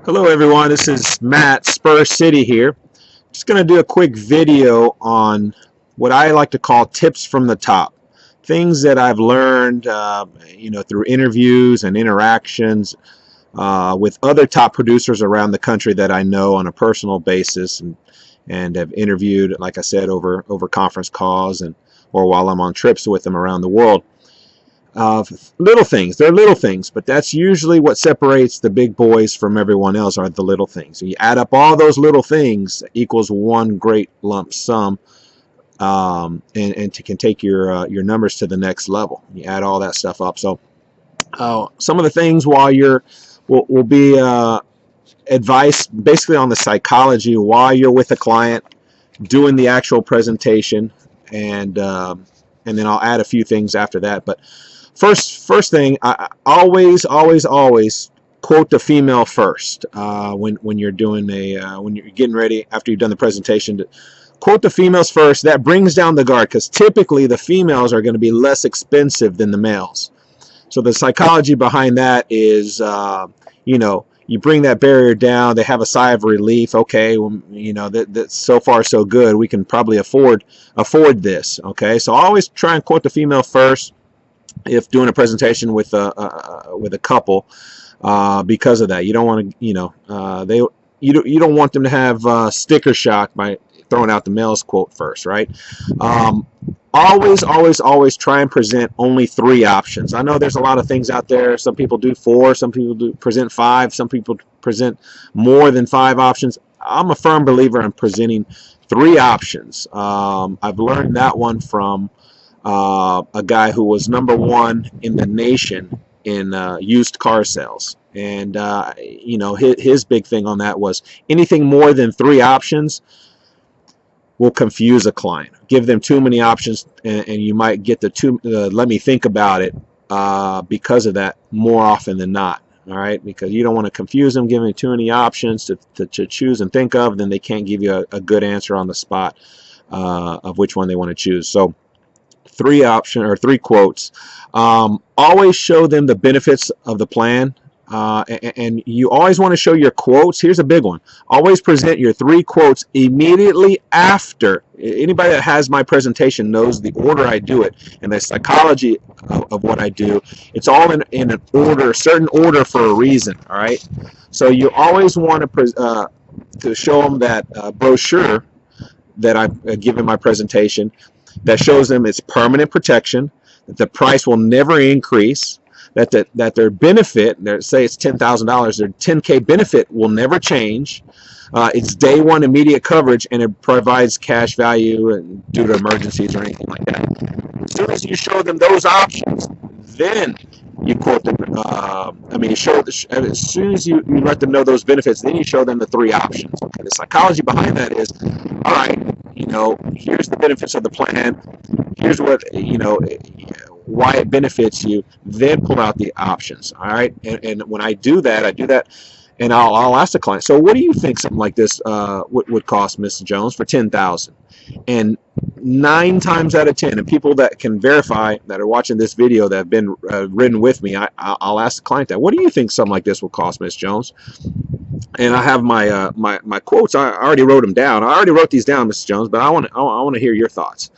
Hello everyone, this is Matt, Spur City here. Just going to do a quick video on what I like to call tips from the top. Things that I've learned through interviews and interactions with other top producers around the country that I know on a personal basis and have interviewed, like I said, over conference calls and or while I'm on trips with them around the world. Little things. They're little things, but that's usually what separates the big boys from everyone else are the little things. You add up all those little things equals one great lump sum, and can take your numbers to the next level. You add all that stuff up. So some of the things while will be advice basically on the psychology while you're with a client doing the actual presentation, and then I'll add a few things after that. But first thing, I always quote the female first when you're doing when you're getting ready after you've done the presentation. To quote the females first. That brings down the guard because typically the females are going to be less expensive than the males. So the psychology behind that is, you bring that barrier down. They have a sigh of relief. Okay, well, that's so far so good. We can probably afford this. Okay, so I always try and quote the female first if doing a presentation with a couple, because of that. You don't want to, you don't want them to have sticker shock by throwing out the male's quote first, right? Always try and present only 3 options. I know there's a lot of things out there. Some people do 4, some people do present 5, some people present more than 5 options. I'm a firm believer in presenting 3 options. I've learned that one from a guy who was #1 in the nation in used car sales. And his big thing on that was anything more than 3 options will confuse a client. Give them too many options, and you might get the let me think about it because of that more often than not. All right, because you don't want to confuse them, giving too many options to choose and think of, then they can't give you a good answer on the spot of which one they want to choose. So 3 quotes. Always show them the benefits of the plan. And you always want to show your quotes. Here's a big one. Always present your 3 quotes immediately after. Anybody that has my presentation knows the order I do it and the psychology of what I do. It's all in an order, a certain order for a reason. All right. So you always want to show them that brochure that I've given my presentation that shows them it's permanent protection, that the price will never increase, that their benefit, say it's $10,000, their 10K benefit will never change. It's day 1 immediate coverage, and it provides cash value and due to emergencies or anything like that. As soon as you show them those options, then you quote them. As soon as you let them know those benefits, then you show them the 3 options. Okay, the psychology behind that is, all right, here's the benefits of the plan. Here's what why it benefits you, then pull out the options. All right, and when I do that, and I'll ask the client, so what do you think something like this would cost, Miss Jones, for $10,000? And 9 times out of 10, and people that can verify that are watching this video that have been ridden with me, I'll ask the client that, what do you think something like this will cost, Miss Jones? And I have my quotes. I already wrote them down. I already wrote these down, Mrs. Jones, but I want to hear your thoughts.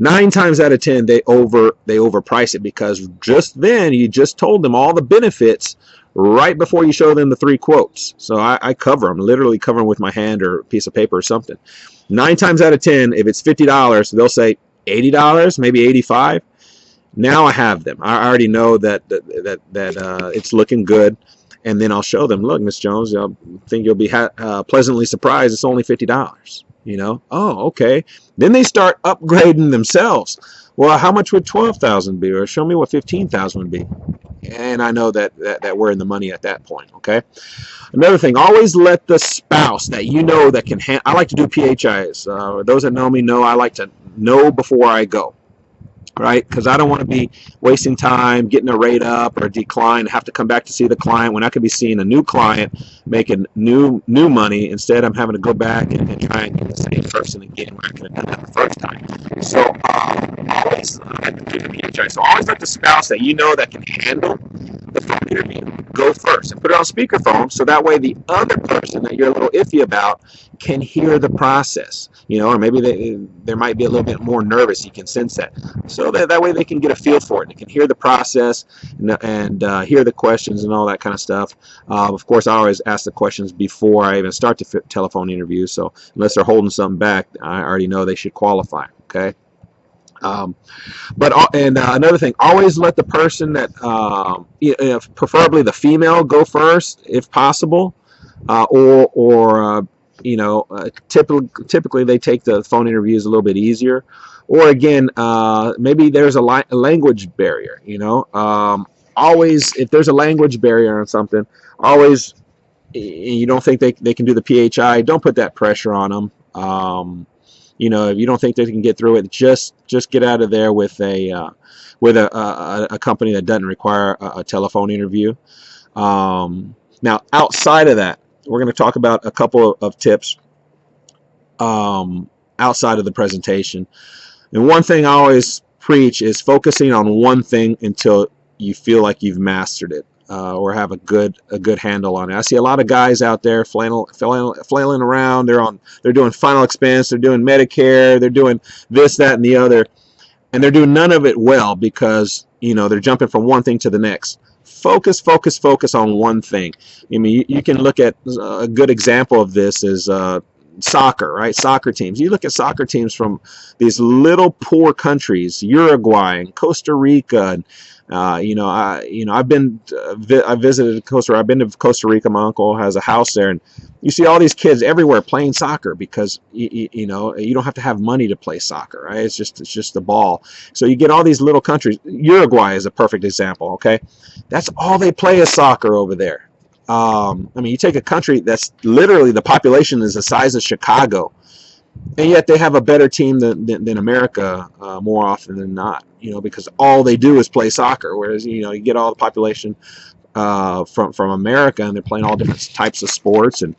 9 times out of 10, they overprice it because just then you just told them all the benefits right before you show them the 3 quotes. So I cover them, literally cover them with my hand or a piece of paper or something. 9 times out of 10, if it's $50, they'll say $80, maybe $85. Now I have them. I already know that it's looking good. And then I'll show them, look, Miss Jones, I think you'll be pleasantly surprised. It's only $50. Oh, okay. Then they start upgrading themselves. Well, how much would 12,000 be? Or show me what 15,000 would be. And I know that we're in the money at that point. Okay. Another thing, always let the spouse that that can I like to do PHIs. Those that know me know I like to know before I go. Right? Because I don't want to be wasting time getting a rate up or decline, have to come back to see the client when I could be seeing a new client making new money. Instead, I'm having to go back and try and get the same person again when I could have done that the first time. So always let the spouse that that can handle the phone interview, go first and put it on speakerphone so that way the other person that you're a little iffy about can hear the process, or maybe they might be a little bit more nervous. You can sense that. So that way they can get a feel for it. They can hear the process and hear the questions and all that kind of stuff. Of course, I always ask the questions before I even start the telephone interview. So unless they're holding something back, I already know they should qualify. Okay. But another thing, always let the person that, preferably the female, go first if possible, typically they take the phone interviews a little bit easier, or again, maybe there's a language barrier. Always, if there's a language barrier on something, always, you don't think they can do the PHI, don't put that pressure on them. If you don't think they can get through it, just get out of there with a company that doesn't require a telephone interview. Now, outside of that, we're going to talk about a couple of tips outside of the presentation. And one thing I always preach is focusing on one thing until you feel like you've mastered it. Or have a good handle on it. I see a lot of guys out there flailing around. They're doing final expense, they're doing Medicare, they're doing this, that, and the other, and they're doing none of it well because they're jumping from one thing to the next. Focus on one thing. I mean, you can look at a good example of this is soccer, right? Soccer teams. You look at soccer teams from these little poor countries, Uruguay and Costa Rica, and I visited Costa Rica. I've been to Costa Rica. My uncle has a house there, and you see all these kids everywhere playing soccer because you don't have to have money to play soccer, right? It's just the ball. So you get all these little countries. Uruguay is a perfect example. Okay, that's all they play is soccer over there. You take a country that's literally the population is the size of Chicago, and yet they have a better team than America more often than not. Because all they do is play soccer, whereas you get all the population from America, and they're playing all different types of sports, and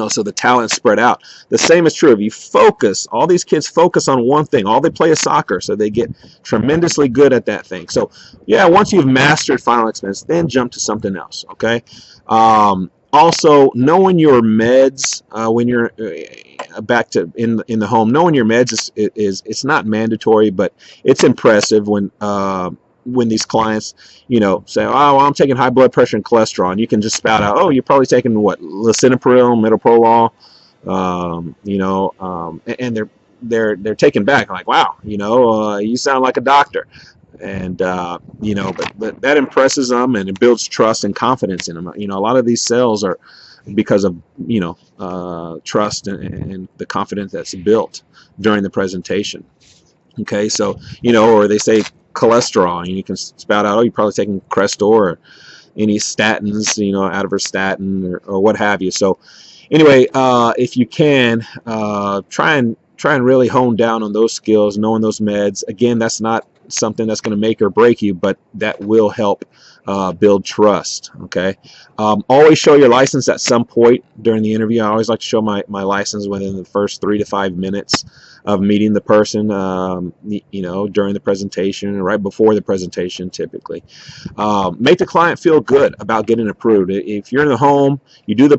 so the talent's spread out. The same is true if you focus. All these kids focus on one thing. All they play is soccer, so they get tremendously good at that thing. So yeah, once you've mastered final expense, then jump to something else. Okay. Also, knowing your meds when you're back to in the home. Knowing your meds is it's not mandatory, but it's impressive when these clients say, "Oh, well, I'm taking high blood pressure and cholesterol," and you can just spout out, "Oh, you're probably taking what, lisinopril, metoprolol," and they're taken back like, "Wow, you sound like a doctor." And but that impresses them, and it builds trust and confidence in them. A lot of these sales are because of trust and the confidence that's built during the presentation. Okay, so or they say cholesterol, and you can spout out, "Oh, you're probably taking Crestor or any statins, atorvastatin or what have you." So anyway, if you can try and really hone down on those skills, knowing those meds. Again, that's not something that's going to make or break you, but that will help build trust. Okay. Always show your license at some point during the interview. I always like to show my license within the first 3 to 5 minutes of meeting the person, during the presentation or right before the presentation typically. Make the client feel good about getting approved. If you're in the home, you do the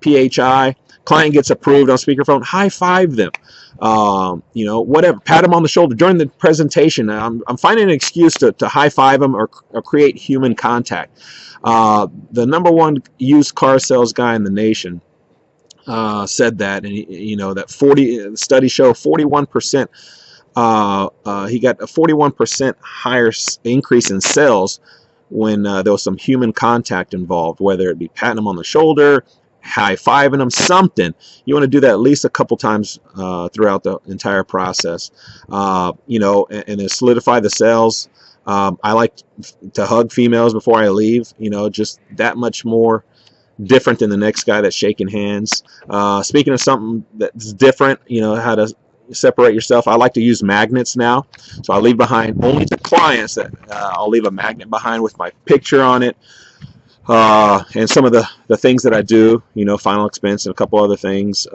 PHI, client gets approved on speakerphone, high five them. Whatever, pat them on the shoulder during the presentation. I'm finding an excuse to high five them or create human contact. The number one used car sales guy in the nation said that, and that studies show 41%. He got a 41% higher increase in sales when there was some human contact involved, whether it be patting them on the shoulder, high-fiving them, something. You want to do that at least a couple times throughout the entire process, and then solidify the sales. I like to hug females before I leave, just that much more different than the next guy that's shaking hands. Speaking of something that's different, how to separate yourself, I like to use magnets now. So I leave behind, only to clients, that I'll leave a magnet behind with my picture on it. And some of the things that I do, final expense and a couple other things,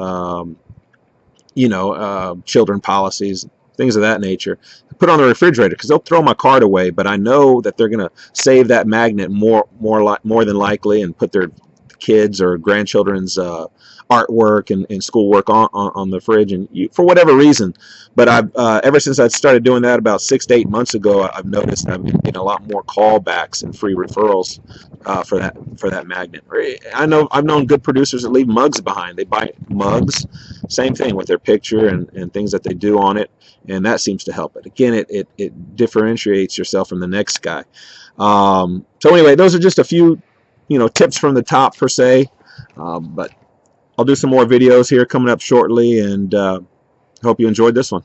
children policies, things of that nature. Put on the refrigerator because they'll throw my card away, but I know that they're going to save that magnet more than likely and put their kids or grandchildren's artwork and schoolwork on the fridge, and for whatever reason. But I've ever since I started doing that about 6 to 8 months ago, I've noticed I've been getting a lot more callbacks and free referrals for that magnet. I know I've known good producers that leave mugs behind. They buy mugs, same thing with their picture and things that they do on it, and that seems to help it. Again, it differentiates yourself from the next guy. So anyway, those are just a few tips from the top per se, but I'll do some more videos here coming up shortly, and hope you enjoyed this one.